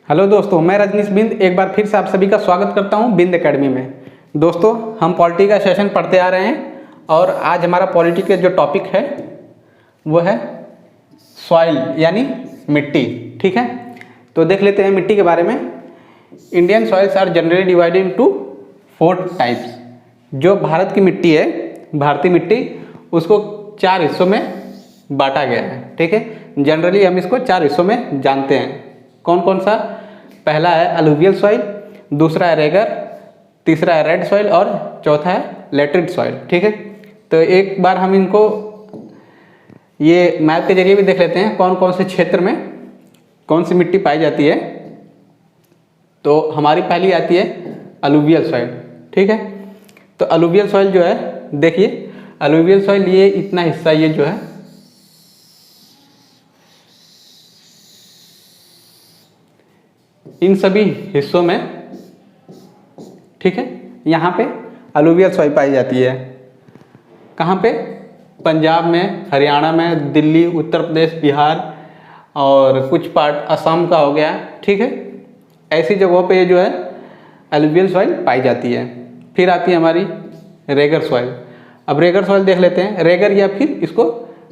Hello दोस्तों, मैं रजनीश बिंद एक बार फिर से आप सभी का स्वागत करता हूं बिंद एकेडमी में। दोस्तों, हम पॉलिटी का सेशन पढ़ते आ रहे हैं और आज हमारा पॉलिटी का जो टॉपिक है वो है सॉइल यानी मिट्टी। ठीक है, तो देख लेते हैं मिट्टी के बारे में। Indian soils are generally divided into 4 types. जो भारत की मिट्टी है, भारतीय मिट्टी, उसको 4 हिस्सों में बांटा गया है। ठीक है, जनरली हम इसको 4 हिस्सों में जानते हैं। कौन कौन सा? पहला है अलुवियल सॉइल, दूसरा है रेगर, तीसरा है रेड सॉइल और चौथा है लेटरिट सॉइल। ठीक है, तो एक बार हम इनको ये मैप के जरिए भी देख लेते हैं कौन कौन से क्षेत्र में कौन सी मिट्टी पाई जाती है। तो हमारी पहली आती है अलुवियल सॉइल। ठीक है, तो अलुवियल सॉइल जो है, देखिए अलुवियल सॉइल ये इतना हिस्सा, ये जो है इन सभी हिस्सों में, ठीक है, यहाँ पे अलुवियल सॉइल पाई जाती है। कहाँ पे? पंजाब में, हरियाणा में, दिल्ली, उत्तर प्रदेश, बिहार और कुछ पार्ट असम का हो गया। ठीक है, ऐसी जगहों पे जो है अलुवियल सॉइल पाई जाती है। फिर आती है हमारी रेगर सॉइल। अब रेगर सॉइल देख लेते हैं। रेगर या फिर इसको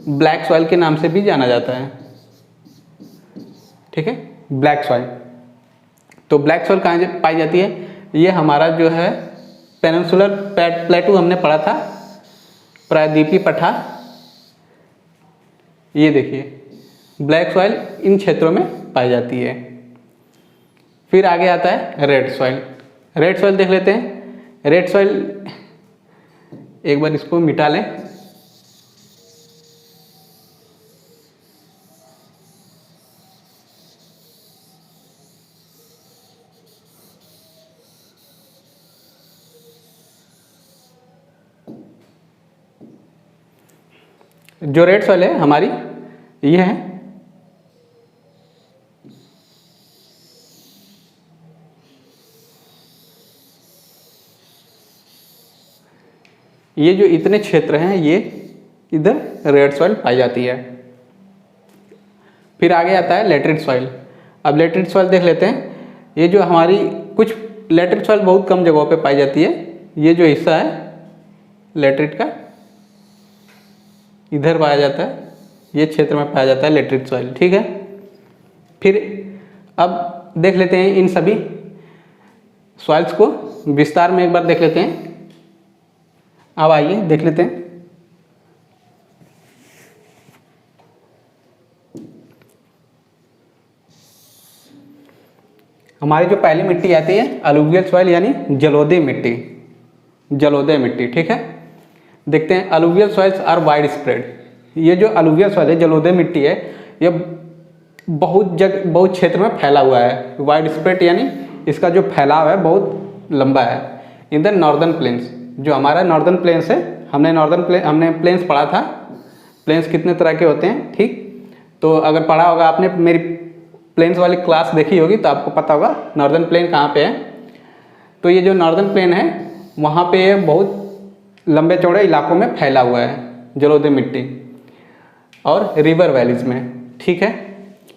ब्लैक सॉइल के नाम से भी जाना जाता है। ठीक है, ब्लैक सॉइल। तो ब्लैक सॉइल कहाँ पाई जाती है? ये हमारा जो है पेनिनसुलर प्लेटू हमने पढ़ा था, प्रायद्वीपीय पठार। ये देखिए ब्लैक सॉइल इन क्षेत्रों में पाई जाती है। फिर आगे आता है रेड सॉइल। रेड सॉइल देख लेते हैं। रेड सॉइल, एक बार इसको मिटा लें। जो रेड सॉइल है हमारी, ये है ये जो इतने क्षेत्र हैं, ये इधर रेड सॉइल पाई जाती है। फिर आगे आता है लेटरिट सॉइल। अब लेटरिट सॉइल देख लेते हैं। ये जो हमारी कुछ लेटरिट सॉइल बहुत कम जगहों पे पाई जाती है। ये जो हिस्सा है लेटरिट का, इधर पाया जाता है, ये क्षेत्र में पाया जाता है लेटरिट सॉइल। ठीक है, फिर अब देख लेते हैं इन सभी सॉइल्स को विस्तार में एक बार देख लेते हैं। अब आइए देख लेते हैं। हमारी जो पहली मिट्टी आती है अलुवियल सॉइल यानी जलोदय मिट्टी। जलोदय मिट्टी, ठीक है, देखते हैं। Alluvial soils are widespread. ये जो अलुवियल सॉइल है, जलोदय मिट्टी है, ये बहुत क्षेत्र में फैला हुआ है। वाइड स्प्रेड यानी इसका जो फैलाव है बहुत लंबा है। इन द नॉर्दर्न प्लेन्स, जो हमारा नॉर्दर्न प्लेन्स है, हमने प्लेन्स पढ़ा था। प्लेन्स कितने तरह के होते हैं, ठीक, तो अगर पढ़ा होगा आपने, मेरी प्लेन्स वाली क्लास देखी होगी तो आपको पता होगा नॉर्दर्न प्लेन कहाँ पे है। तो ये जो नॉर्दर्न प्लेन है, वहाँ पे बहुत लंबे चौड़े इलाकों में फैला हुआ है जलोदय मिट्टी, और रिवर वैलीज में। ठीक है,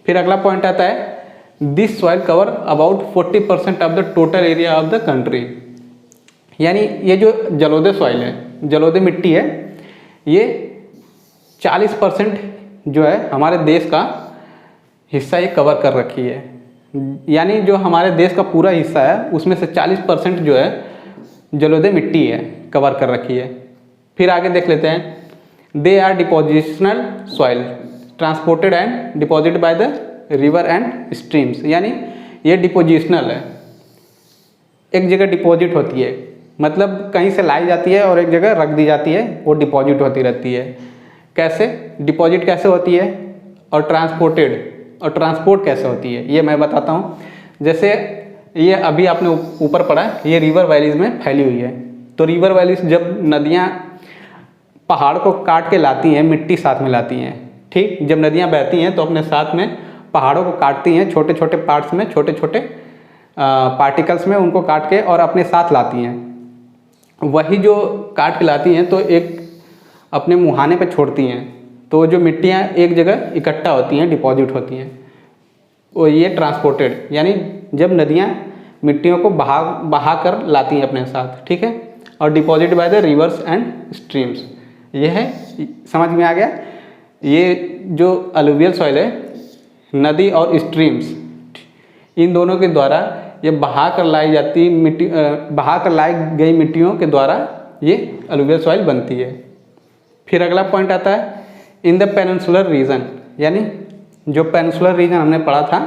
फिर अगला पॉइंट आता है this soil cover about 40% of the total area of the country. यानी ये जो जलोदय सॉइल है, जलोदय मिट्टी है, ये 40% जो है हमारे देश का हिस्सा ये कवर कर रखी है। यानी जो हमारे देश का पूरा हिस्सा है उसमें से 40% जो है जलोदय मिट्टी है, कवर कर रखी है। फिर आगे देख लेते हैं। They are depositional soil transported and deposit by the river and streams. यानी ये डिपोजिशनल है, एक जगह डिपॉजिट होती है, मतलब कहीं से लाई जाती है और एक जगह रख दी जाती है, वो डिपॉजिट होती रहती है। कैसे डिपॉजिट कैसे होती है, और ट्रांसपोर्ट कैसे होती है, ये मैं बताता हूँ। जैसे ये अभी आपने ऊपर पढ़ा, ये रिवर वैलीज में फैली हुई है। तो रिवर वैलीज, जब नदियाँ पहाड़ को काट के लाती हैं, मिट्टी साथ में लाती हैं, ठीक, जब नदियाँ बहती हैं तो अपने साथ में पहाड़ों को काटती हैं, छोटे छोटे पार्ट्स में, छोटे छोटे पार्टिकल्स में उनको काट के और अपने साथ लाती हैं। वही जो काट के लाती हैं तो एक अपने मुहाने पे छोड़ती हैं, तो जो मिट्टियाँ एक जगह इकट्ठा होती हैं, डिपॉजिट होती हैं। वो ये ट्रांसपोर्टेड, यानी जब नदियाँ मिट्टियों को बहा कर लाती हैं अपने साथ, ठीक है, और deposit by the reverse and streams. ये है, समझ में आ गया। ये जो अलुवियल सॉइल है, नदी और स्ट्रीम्स, इन दोनों के द्वारा ये बहा कर लाई जाती मिट्टी, बहा कर लाई गई मिट्टियों के द्वारा ये अलुवियल सॉइल बनती है। फिर अगला पॉइंट आता है इन द पेनिनसुलर रीजन, यानी जो पेनिनसुलर रीजन हमने पढ़ा था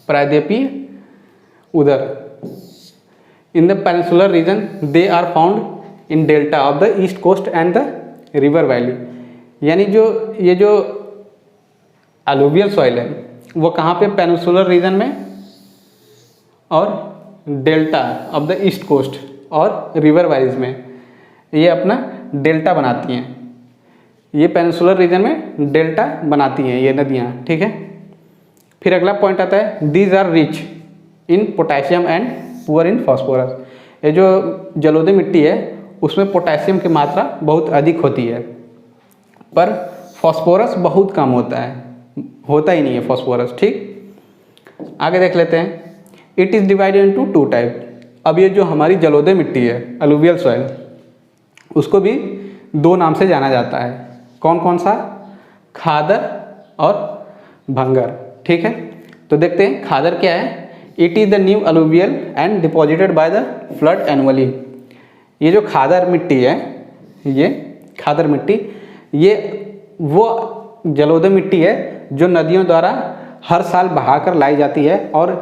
प्रायद्वीपीय उधर, in the peninsular region they are found in delta of the east coast and the river valley, यानी जो ये जो अलुवियल सॉइल है वो कहाँ पे, पेनिनसुलर रीजन में और delta of the east coast और रिवर वैलीज में ये अपना डेल्टा बनाती हैं। ये पेनिनसुलर रीजन में डेल्टा बनाती हैं ये नदियाँ, ठीक है। फिर अगला पॉइंट आता है these are rich in potassium and poor in phosphorus. ये जो जलोढ़ मिट्टी है उसमें पोटेशियम की मात्रा बहुत अधिक होती है, पर फॉस्फोरस बहुत कम होता है, होता ही नहीं है फॉस्फोरस, ठीक। आगे देख लेते हैं, it is divided into 2 type. अब ये जो हमारी जलोढ़ मिट्टी है अलुवियल सॉइल, उसको भी 2 नाम से जाना जाता है। कौन कौन सा, खादर और भंगर, ठीक है। तो देखते हैं खादर क्या है। It is the new alluvial and deposited by the flood annually. ये जो खादर मिट्टी है, ये खादर मिट्टी, ये वो जलोढ़ मिट्टी है जो नदियों द्वारा हर साल बहाकर लाई जाती है और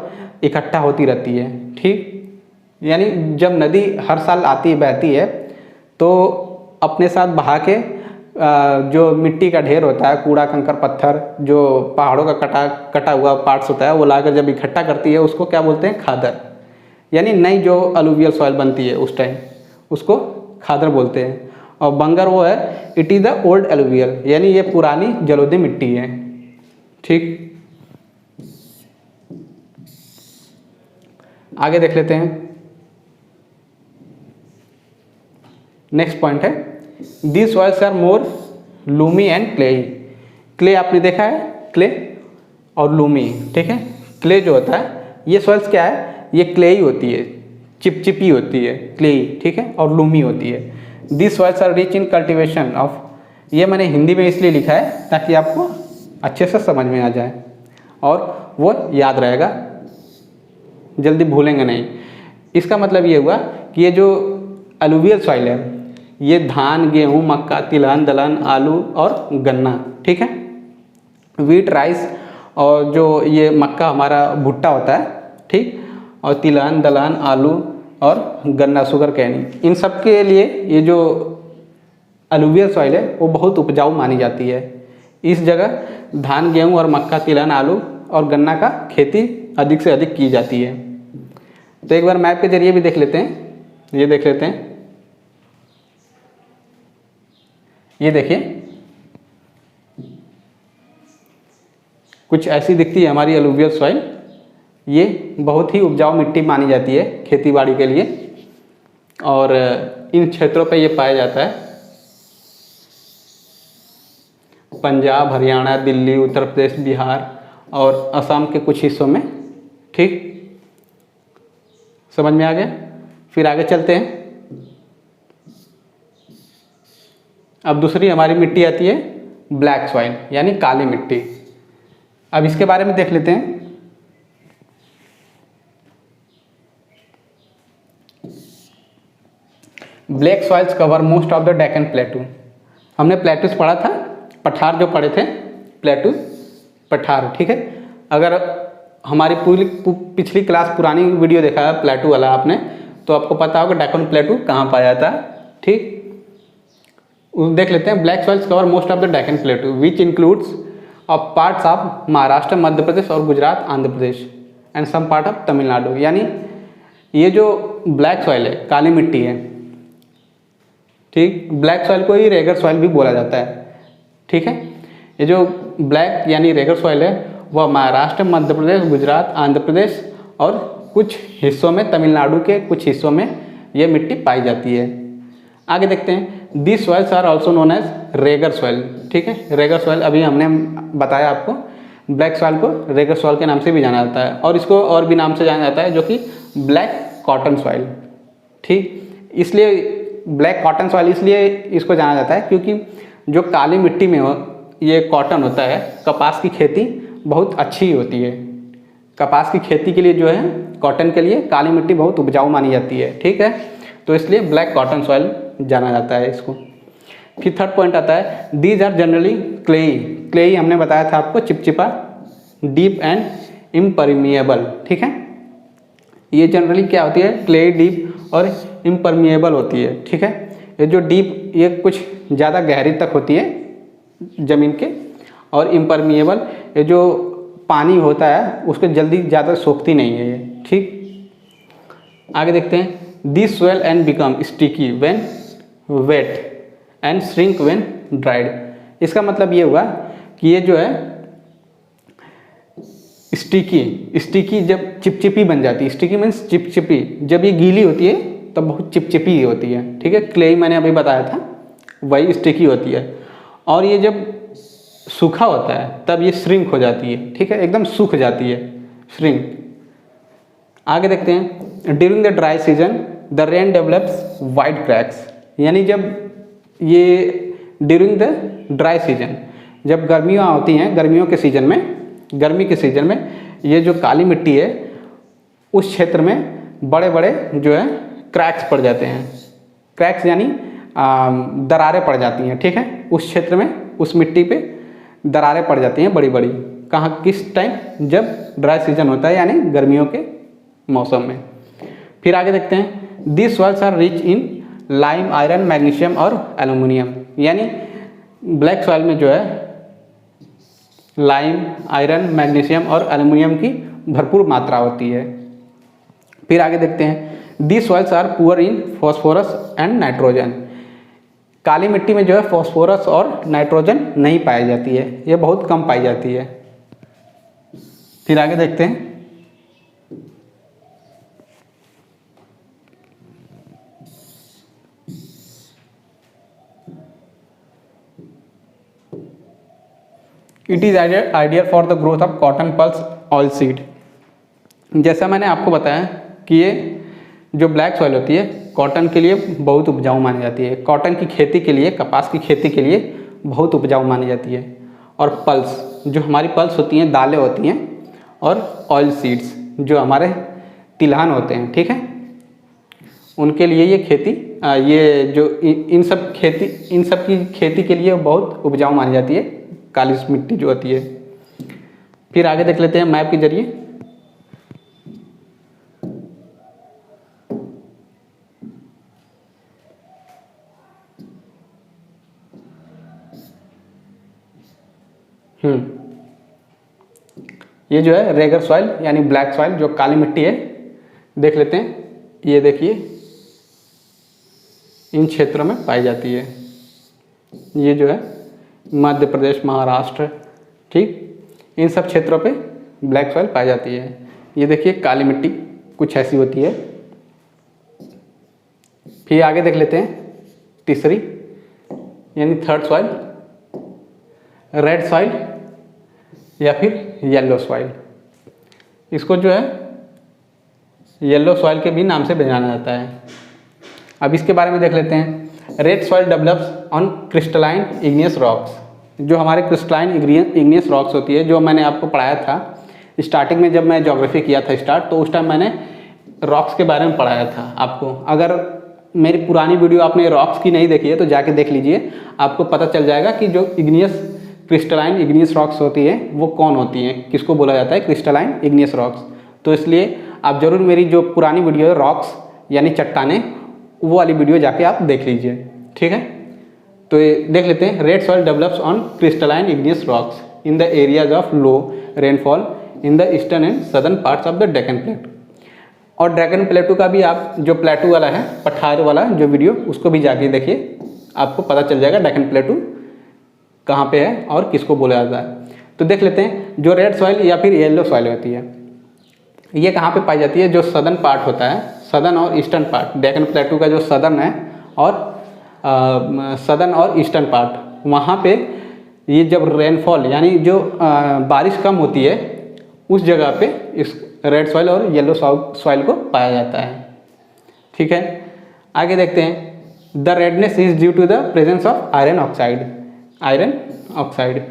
इकट्ठा होती रहती है, ठीक। यानी जब नदी हर साल आती है, बहती है, तो अपने साथ बहा के जो मिट्टी का ढेर होता है, कूड़ा कंकर पत्थर, जो पहाड़ों का कटा हुआ पार्ट्स होता है, वो लाकर जब इकट्ठा करती है उसको क्या बोलते हैं, खादर। यानी नई जो अलुवियल सॉइल बनती है उस टाइम उसको खादर बोलते हैं। और बंगर वो है, it is the old alluvial, यानी ये पुरानी जलोढ़ मिट्टी है, ठीक। आगे देख लेते हैं, नेक्स्ट पॉइंट है these soils are more loamy and clayey. Clay आपने देखा है, क्ले और लूमी, ठीक है। क्ले जो होता है, ये सॉइल्स क्या है, ये क्लेई होती है, चिपचिपी होती है, क्लेई, ठीक है, और लूमी होती है। This soils are rich in cultivation of, ये मैंने हिंदी में इसलिए लिखा है ताकि आपको अच्छे से समझ में आ जाए और वो याद रहेगा, जल्दी भूलेंगे नहीं। इसका मतलब ये हुआ कि ये जो अलुवियल सॉइल है, ये धान, गेहूँ, मक्का, तिलहन, दलहन, आलू और गन्ना, ठीक है, वीट, राइस, और जो ये मक्का हमारा भुट्टा होता है, ठीक, और तिलहन, दलहन, आलू और गन्ना, शुगर कैनी, इन सब के लिए ये जो अलुवियल सॉइल है वो बहुत उपजाऊ मानी जाती है। इस जगह धान, गेहूँ और मक्का, तिलहन, आलू और गन्ना का खेती अधिक से अधिक की जाती है। तो एक बार मैप के जरिए भी देख लेते हैं, ये देख लेते हैं, ये देखिए कुछ ऐसी दिखती है हमारी अलुवियल सॉइल। ये बहुत ही उपजाऊ मिट्टी मानी जाती है खेतीबाड़ी के लिए और इन क्षेत्रों पे ये पाया जाता है। पंजाब, हरियाणा, दिल्ली, उत्तर प्रदेश, बिहार और असम के कुछ हिस्सों में, ठीक, समझ में आ गया। फिर आगे चलते हैं। अब दूसरी हमारी मिट्टी आती है ब्लैक सॉइल, यानी काली मिट्टी। अब इसके बारे में देख लेते हैं। Black soils cover most of the Deccan प्लेटू। हमने प्लेटूस पढ़ा था, पठार जो पढ़े थे, प्लेटू पठार, ठीक है। अगर हमारी पूरी पिछली क्लास पुरानी वीडियो देखा है प्लेटू वाला आपने, तो आपको पता होगा डेक्कन प्लेटू कहाँ पाया जाता है, ठीक। देख लेते हैं। Black soils cover most of the Deccan plateau which includes of parts of Maharashtra, Madhya Pradesh और Gujarat, Andhra Pradesh and some part of Tamil Nadu. यानी ये जो ब्लैक सॉइल है, काली मिट्टी है, ठीक, ब्लैक सॉइल को ही रेगर सॉइल भी बोला जाता है, ठीक है। ये जो ब्लैक यानी रेगर सॉइल है वह महाराष्ट्र, मध्य प्रदेश, गुजरात, आंध्र प्रदेश और कुछ हिस्सों में, तमिलनाडु के कुछ हिस्सों में ये मिट्टी पाई जाती है। आगे देखते हैं। This soils are also known as regur soil, ठीक है। रेगर सॉइल अभी हमने बताया आपको, ब्लैक सॉइल को रेगर सॉइल के नाम से भी जाना जाता है, और इसको और भी नाम से जाना जाता है जो कि ब्लैक कॉटन सॉइल। ठीक, इसलिए ब्लैक कॉटन सॉइल इसलिए इसको जाना जाता है क्योंकि जो काली मिट्टी में ये कॉटन होता है, कपास की खेती बहुत अच्छी होती है। कपास की खेती के लिए जो है कॉटन के लिए काली मिट्टी बहुत उपजाऊ मानी जाती है। ठीक है, तो इसलिए ब्लैक कॉटन सॉइल जाना जाता है इसको। फिर थर्ड पॉइंट आता है, these are generally clayey. Clayey हमने बताया था आपको, चिपचिपा, डीप एंड इम्परमिएबल। ठीक है, ये जनरली क्या होती है, क्लेई, डीप और इम्परमिएबल होती है। ठीक है, ये जो डीप ये कुछ ज़्यादा गहरी तक होती है ज़मीन के, और इम्परमिएबल ये जो पानी होता है उसको जल्दी ज़्यादा सोखती नहीं है ये। ठीक, आगे देखते हैं, this soil and become sticky when wet and shrink when dried. इसका मतलब ये हुआ कि ये जो है स्टिकी जब चिपचिपी बन जाती है, स्टिकी मीन्स चिपचिपी, जब ये गीली होती है तब बहुत चिपचिपी होती है। ठीक है, क्लेई मैंने अभी बताया था वही स्टिकी होती है, और ये जब सूखा होता है तब ये श्रिंक हो जाती है। ठीक है, एकदम सूख जाती है, श्रिंक। आगे देखते हैं, during the dry season the rain develops white cracks. यानी जब ये ड्यूरिंग द ड्राई सीजन, जब गर्मियाँ होती हैं, गर्मियों के सीजन में, गर्मी के सीजन में ये जो काली मिट्टी है उस क्षेत्र में बड़े बड़े जो है क्रैक्स पड़ जाते हैं। क्रैक्स यानी दरारें पड़ जाती हैं। ठीक है, उस क्षेत्र में, उस मिट्टी पे दरारें पड़ जाती हैं बड़ी बड़ी। कहाँ, किस टाइम, जब ड्राई सीजन होता है यानी गर्मियों के मौसम में। फिर आगे देखते हैं, this soils are rich in lime, iron, magnesium और एल्यूमिनियम। यानी ब्लैक सॉइल में जो है लाइम, आयरन, मैग्नीशियम और एल्यूमिनियम की भरपूर मात्रा होती है। फिर आगे देखते हैं, this soils are poor in phosphorus and nitrogen. काली मिट्टी में जो है फॉस्फोरस और नाइट्रोजन नहीं पाई जाती है, ये बहुत कम पाई जाती है। फिर आगे देखते हैं, it is ideal for the growth of cotton pulse oil seed. जैसा मैंने आपको बताया कि ये जो ब्लैक सॉइल होती है कॉटन के लिए बहुत उपजाऊ मानी जाती है। कॉटन की खेती के लिए, कपास की खेती के लिए बहुत उपजाऊ मानी जाती है। और पल्स, जो हमारी पल्स होती हैं, दालें होती हैं, और ऑयल सीड्स जो हमारे तिलहन होते हैं। ठीक है, उनके लिए ये खेती, ये जो इन सब की खेती के लिए बहुत उपजाऊ मानी जाती है काली मिट्टी जो होती है। फिर आगे देख लेते हैं मैप के जरिए। ये जो है रेगर सॉइल यानी ब्लैक सॉइल जो काली मिट्टी है, देख लेते हैं। ये देखिए इन क्षेत्रों में पाई जाती है। ये जो है मध्य प्रदेश, महाराष्ट्र, ठीक, इन सब क्षेत्रों पे ब्लैक सॉइल पाई जाती है। ये देखिए काली मिट्टी कुछ ऐसी होती है। फिर आगे देख लेते हैं तीसरी यानी थर्ड सॉइल, रेड सॉइल या फिर येलो सॉइल। इसको जो है येलो सॉइल के भी नाम से जाना जाता है। अब इसके बारे में देख लेते हैं। Red soil develops on crystalline igneous rocks. जो हमारे क्रिस्टलाइन इग्नियस रॉक्स होती है, जो मैंने आपको पढ़ाया था स्टार्टिंग में, जब मैं ज्योग्राफी किया था स्टार्ट, तो उस टाइम मैंने रॉक्स के बारे में पढ़ाया था आपको। अगर मेरी पुरानी वीडियो आपने रॉक्स की नहीं देखी है तो जाके देख लीजिए, आपको पता चल जाएगा कि जो क्रिस्टलाइन इग्नियस रॉक्स होती है वो कौन होती हैं, किसको बोला जाता है क्रिस्टलाइन इग्नियस रॉक्स। तो इसलिए आप ज़रूर मेरी जो पुरानी वीडियो है रॉक्स यानी चट्टानें, वो वाली वीडियो जाके आप देख लीजिए। ठीक है, तो ये देख लेते हैं। Red soil develops on crystalline igneous rocks in the areas of low rainfall in the eastern and southern parts of the Deccan प्लेटू। और डेक्कन प्लेटू का भी आप जो प्लेटू वाला है, पठार वाला जो वीडियो, उसको भी जाके देखिए, आपको पता चल जाएगा डेक्कन प्लेटू कहाँ पे है और किसको बोला जाता है। तो देख लेते हैं जो रेड सॉइल या फिर येलो सॉइल होती है, ये कहाँ पे पाई जाती है। जो सदर्न पार्ट होता है, सदर्न और ईस्टर्न पार्ट, डेक्कन प्लेटू का जो सदर्न है और सदर्न और ईस्टर्न पार्ट, वहाँ पे ये जब रेनफॉल यानी जो बारिश कम होती है उस जगह पे इस रेड सॉइल और येलो सॉइल को पाया जाता है। ठीक है, आगे देखते हैं। The redness is due to the presence of iron oxide. Iron oxide,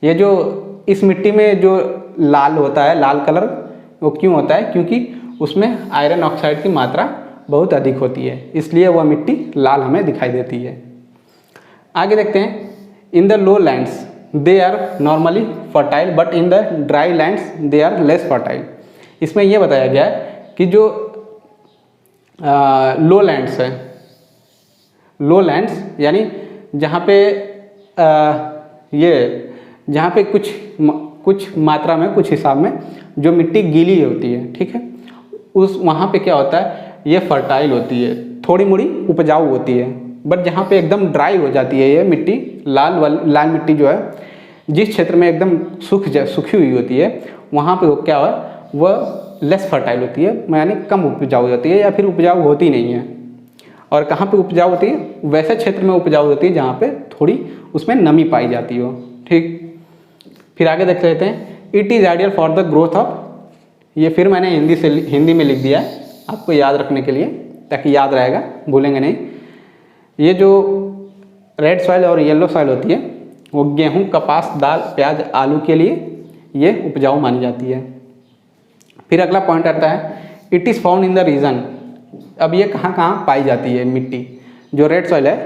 ये जो इस मिट्टी में जो लाल होता है, लाल कलर, वो क्यों होता है? क्योंकि उसमें आयरन ऑक्साइड की मात्रा बहुत अधिक होती है, इसलिए वह मिट्टी लाल हमें दिखाई देती है। आगे देखते हैं। In the low lands they are normally fertile but in the dry lands they are less fertile. इसमें यह बताया गया है कि जो लो लैंड्स है, लो लैंड्स यानी जहाँ पे जहाँ पे कुछ मात्रा में, कुछ हिसाब में जो मिट्टी गीली होती है, ठीक है, उस वहाँ पे क्या होता है, ये फर्टाइल होती है, थोड़ी मोड़ी उपजाऊ होती है। बट जहाँ पे एकदम ड्राई हो जाती है ये मिट्टी, लाल मिट्टी जो है, जिस क्षेत्र में एकदम सूखी हुई होती है, वहाँ पे वो क्या है, वह लेस फर्टाइल होती है, यानी कम उपजाऊ होती है या फिर उपजाऊ होती नहीं है। और कहाँ पे उपजाऊ होती है? वैसे क्षेत्र में उपजाऊ होती है जहाँ पे थोड़ी उसमें नमी पाई जाती हो। ठीक, फिर आगे देख लेते हैं। It is ideal for the growth of, ये फिर मैंने हिंदी में लिख दिया है आपको याद रखने के लिए, ताकि याद रहेगा, भूलेंगे नहीं। ये जो रेड सॉइल और येलो सॉइल होती है वो गेहूँ, कपास, दाल, प्याज, आलू के लिए ये उपजाऊ मानी जाती है। फिर अगला पॉइंट आता है, it is found in the region. अब ये कहाँ कहाँ पाई जाती है मिट्टी? जो रेड सॉइल है,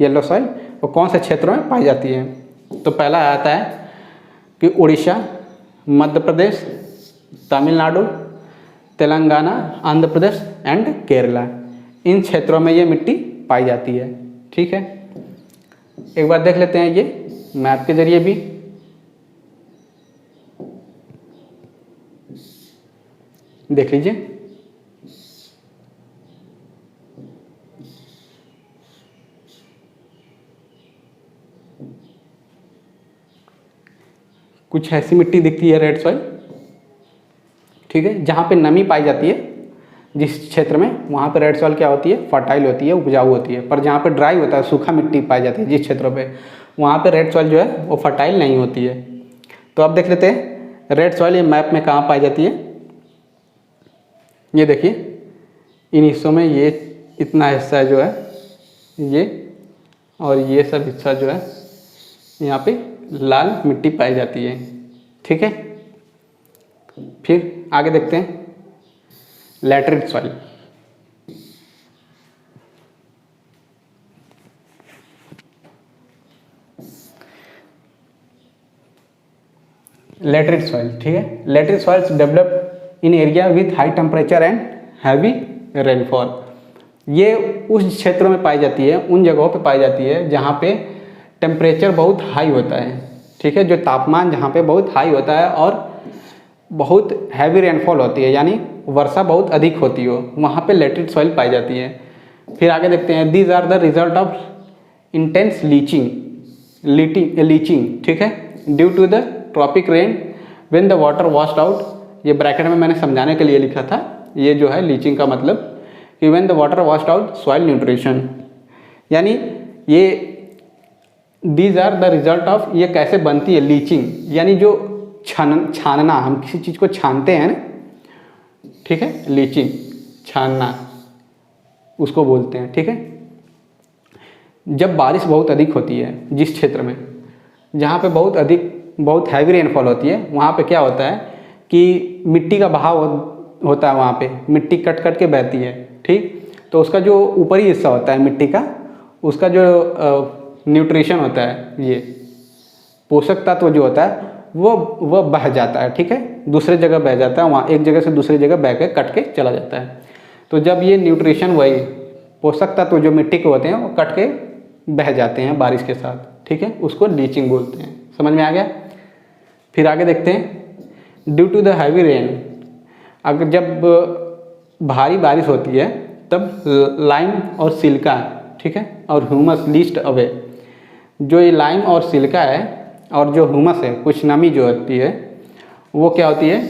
येलो सॉइल, वो कौन से क्षेत्रों में पाई जाती है? तो पहला आता है कि उड़ीसा, मध्य प्रदेश, तमिलनाडु, तेलंगाना, आंध्र प्रदेश एंड केरला, इन क्षेत्रों में ये मिट्टी पाई जाती है। ठीक है, एक बार देख लेते हैं ये मैप के जरिए भी। देख लीजिए, कुछ ऐसी मिट्टी दिखती है रेड सॉइल, ठीक है, जहाँ पे नमी पाई जाती है जिस क्षेत्र में, वहाँ पे रेड सॉइल क्या होती है, फर्टाइल होती है, उपजाऊ होती है। पर जहाँ पे ड्राई होता है, सूखा मिट्टी पाई जाती है जिस क्षेत्रों पे, वहाँ पे रेड सॉइल जो है वो फर्टाइल नहीं होती है। तो अब देख लेते हैं रेड सॉइल ये मैप में कहाँ पाई जाती है। ये देखिए, इन हिस्सों में ये इतना हिस्सा जो है ये, और ये सब हिस्सा जो है यहाँ पे लाल मिट्टी पाई जाती है। ठीक है, फिर आगे देखते हैं लैटरिट सॉइल। लैटरिट सॉइल, ठीक है, laterite soils develop in area with high temperature and heavy rainfall. ये उस क्षेत्रों में पाई जाती है, उन जगहों पे पाई जाती है जहाँ पे टेम्परेचर बहुत हाई होता है। ठीक है, जो तापमान जहाँ पे बहुत हाई होता है और बहुत हैवी रेनफॉल होती है, यानी वर्षा बहुत अधिक होती हो, वहाँ पे लैटरिट सॉइल पाई जाती है। फिर आगे देखते हैं, these are the result of intense leaching, ठीक है, due to the tropic rain when the water washed out. ये ब्रैकेट में मैंने समझाने के लिए लिखा था, ये जो है लीचिंग का मतलब कि when the water washed out soil nutrition, यानी ये these are the result of, ये कैसे बनती है लीचिंग, यानी जो छानना, हम किसी चीज़ को छानते हैं ना, ठीक है, लीचिंग, छानना उसको बोलते हैं। ठीक है, जब बारिश बहुत अधिक होती है जिस क्षेत्र में, जहाँ पे बहुत हैवी रेनफॉल होती है, वहाँ पे क्या होता है कि मिट्टी का बहाव होता है, वहाँ पे मिट्टी कट कट के बहती है। ठीक, तो उसका जो ऊपरी हिस्सा होता है मिट्टी का, उसका जो न्यूट्रिशन होता है, ये पोषक तत्व जो होता है वो बह जाता है। ठीक है, दूसरे जगह बह जाता है, वहाँ एक जगह से दूसरी जगह बह के कट के चला जाता है। तो जब ये न्यूट्रिशन, वही पोषक तत्व जो मिट्टी के होते हैं, वो कट के बह जाते हैं बारिश के साथ। ठीक है, उसको लीचिंग बोलते हैं। समझ में आ गया? फिर आगे देखते हैं, due to the heavy rain, अगर जब भारी बारिश होती है तब लाइम और सिल्का, ठीक है, और ह्यूमस लीस्ट अवे, जो ये लाइम और सिल्का है और जो ह्यूमस है, कुछ नमी जो होती है, वो क्या होती है,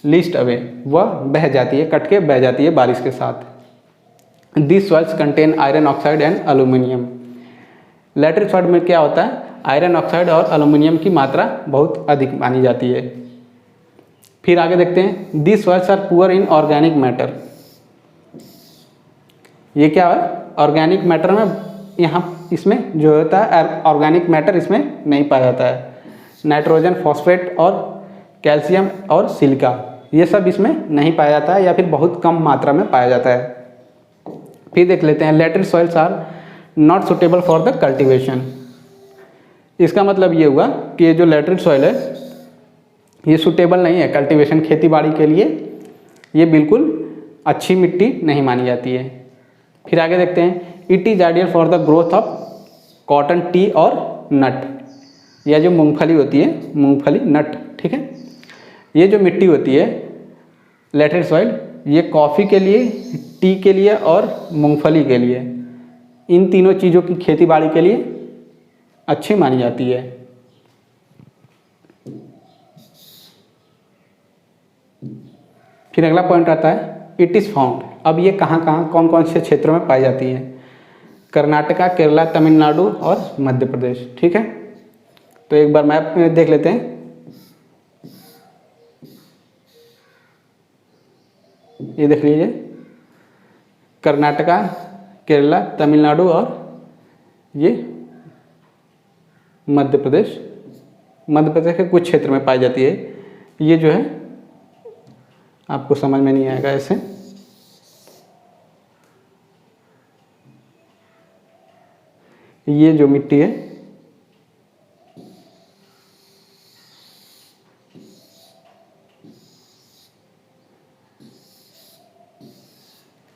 लीस्ट अवे, वह बह जाती है, कट के बह जाती है बारिश के साथ। This soils contain iron oxide and aluminium. Laterite soil में क्या होता है, आयरन ऑक्साइड और एल्युमिनियम की मात्रा बहुत अधिक मानी जाती है। फिर आगे देखते हैं, this soils are poor in organic matter. ये क्या है, ऑर्गेनिक मैटर में यहाँ इसमें जो होता है ऑर्गेनिक मैटर इसमें नहीं पाया जाता है। नाइट्रोजन, फॉस्फेट और कैल्शियम और सिलिका ये सब इसमें नहीं पाया जाता है या फिर बहुत कम मात्रा में पाया जाता है। फिर देख लेते हैं, laterite soils are not suitable for the cultivation. इसका मतलब ये हुआ कि ये जो लैटरिट सॉइल है ये सुटेबल नहीं है कल्टीवेशन, खेती बाड़ी के लिए ये बिल्कुल अच्छी मिट्टी नहीं मानी जाती है। फिर आगे देखते हैं, it is ideal for the growth of cotton, T और नट। यह जो मूंगफली होती है, मूंगफली नट, ठीक है, ये जो मिट्टी होती है लैटरिट सॉइल, ये कॉफ़ी के लिए, टी के लिए और मूंगफली के लिए, इन तीनों चीज़ों की खेती बाड़ी के लिए अच्छी मानी जाती है। फिर अगला पॉइंट आता है, इट इज़ फाउंड। अब ये कहाँ कहाँ कौन कौन से क्षेत्रों में पाई जाती है? कर्नाटका, केरला, तमिलनाडु और मध्य प्रदेश, ठीक है। तो एक बार मैप में देख लेते हैं। ये देख लीजिए, कर्नाटका, केरला, तमिलनाडु और ये मध्य प्रदेश। मध्य प्रदेश के कुछ क्षेत्र में पाई जाती है। ये जो है आपको समझ में नहीं आएगा ऐसे। ये जो मिट्टी है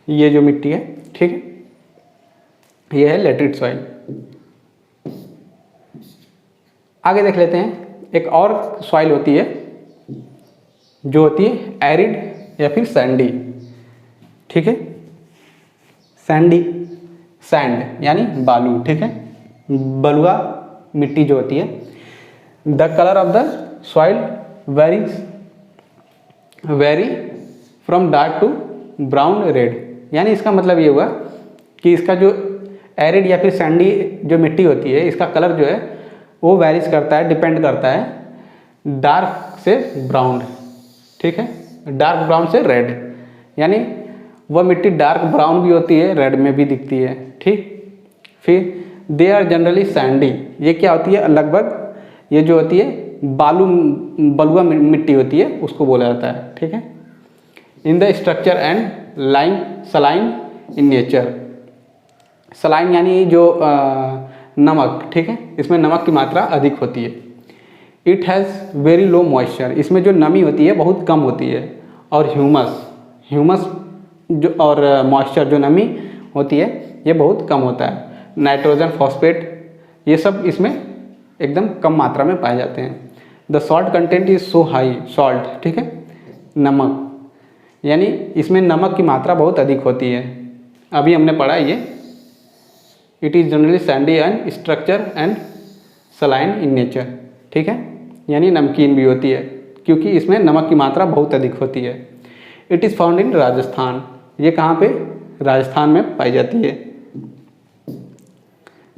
ये जो मिट्टी है, ठीक है, ये है लैटरिट सॉइल। आगे देख लेते हैं, एक और सॉइल होती है जो होती है एरिड या फिर सैंडी, ठीक है। सैंडी, सैंड यानी बालू, ठीक है, बलुआ मिट्टी जो होती है। The colour of the soil vary from dark to brown red. यानी इसका मतलब ये हुआ कि इसका जो एरिड या फिर सैंडी जो मिट्टी होती है, इसका कलर जो है वो वेरीज करता है, डिपेंड करता है डार्क से ब्राउन, ठीक है, डार्क ब्राउन से रेड। यानी वह मिट्टी डार्क ब्राउन भी होती है, रेड में भी दिखती है, ठीक। फिर दे आर जनरली सैंडी। ये क्या होती है, लगभग ये जो होती है बलुआ मिट्टी होती है, उसको बोला जाता है, ठीक है। In the structure and saline in nature. Saline यानी जो नमक, ठीक है, इसमें नमक की मात्रा अधिक होती है। It has very low moisture. इसमें जो नमी होती है बहुत कम होती है। और ह्यूमस जो और मॉइस्चर जो नमी होती है ये बहुत कम होता है। नाइट्रोजन, फॉस्फेट ये सब इसमें एकदम कम मात्रा में पाए जाते हैं। The salt content is so high, salt, ठीक है, नमक, यानी इसमें नमक की मात्रा बहुत अधिक होती है। अभी हमने पढ़ा ये, it is generally Sandy and structure and saline in nature, ठीक है, यानी नमकीन भी होती है क्योंकि इसमें नमक की मात्रा बहुत अधिक होती है। इट इज़ फाउंड इन राजस्थान। ये कहाँ पे, राजस्थान में पाई जाती है।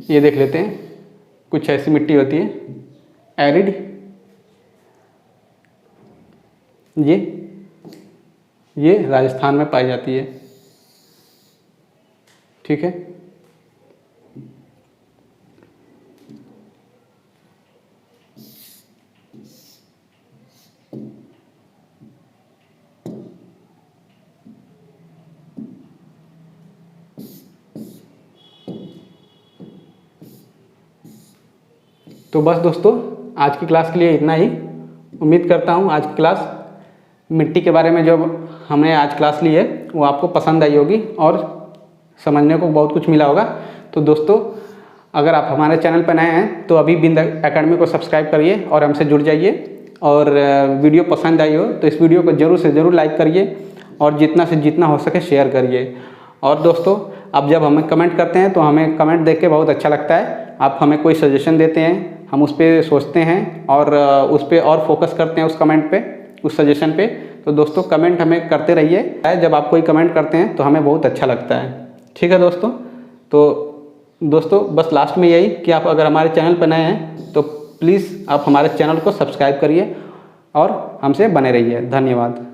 ये देख लेते हैं, कुछ ऐसी मिट्टी होती है एरिड, ये राजस्थान में पाई जाती है, ठीक है। तो बस दोस्तों, आज की क्लास के लिए इतना ही। उम्मीद करता हूँ आज की क्लास मिट्टी के बारे में जो हमने आज क्लास ली है वो आपको पसंद आई होगी और समझने को बहुत कुछ मिला होगा। तो दोस्तों, अगर आप हमारे चैनल पर नए हैं तो अभी बिंद एकेडमी को सब्सक्राइब करिए और हमसे जुड़ जाइए। और वीडियो पसंद आई हो तो इस वीडियो को ज़रूर से ज़रूर लाइक करिए और जितना से जितना हो सके शेयर करिए। और दोस्तों, आप जब हमें कमेंट करते हैं तो हमें कमेंट देख के बहुत अच्छा लगता है। आप हमें कोई सजेशन देते हैं, हम उस पर सोचते हैं और उस पर और फोकस करते हैं, उस कमेंट पे, उस सजेशन पे। तो दोस्तों, कमेंट हमें करते रहिए। जब आप कोई कमेंट करते हैं तो हमें बहुत अच्छा लगता है, ठीक है दोस्तों। तो दोस्तों बस लास्ट में यही कि आप अगर हमारे चैनल पर नए हैं तो प्लीज़ आप हमारे चैनल को सब्सक्राइब करिए और हमसे बने रहिए। धन्यवाद।